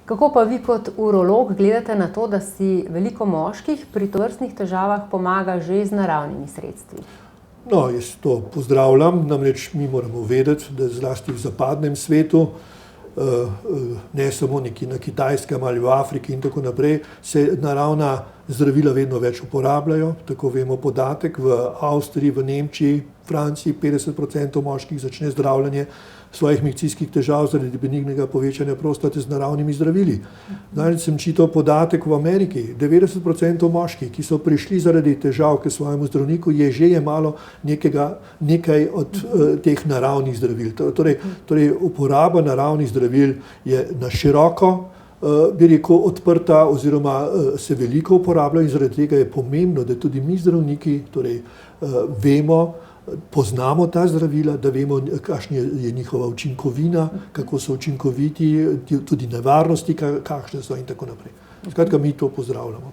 Kako pa vi kot urolog gledate na to, da si veliko moških pri tovrstnih težavah pomaga že z naravnimi sredstvi? No, jaz to pozdravljam, namreč mi moramo vedeti, da zlasti v zapadnem svetu, ne samo nekje na Kitajskem ali v Afriki in tako naprej, se naravna zdravila vedno več uporabljajo. Tako vemo podatek, v Avstriji, v Nemčiji, Franciji 50% moških začne zdravljenje svojih medicinskih težav zaradi benignega povečanja prostate z naravnimi zdravili. Danes sem čital podatek v Ameriki, 90% moških, ki so prišli zaradi težav k svojemu zdravniku, je že jemalo nekaj od teh naravnih zdravil. Torej uporaba naravnih zdravil je na široko, bi rekel, odprta oziroma se veliko uporablja in zaradi tega je pomembno, da tudi mi zdravniki vemo, poznamo ta zdravila, da vemo, kakšna je njihova učinkovina, kako so učinkoviti, tudi nevarnosti, kakšne so in tako naprej. Skratka, mi to pozdravljamo.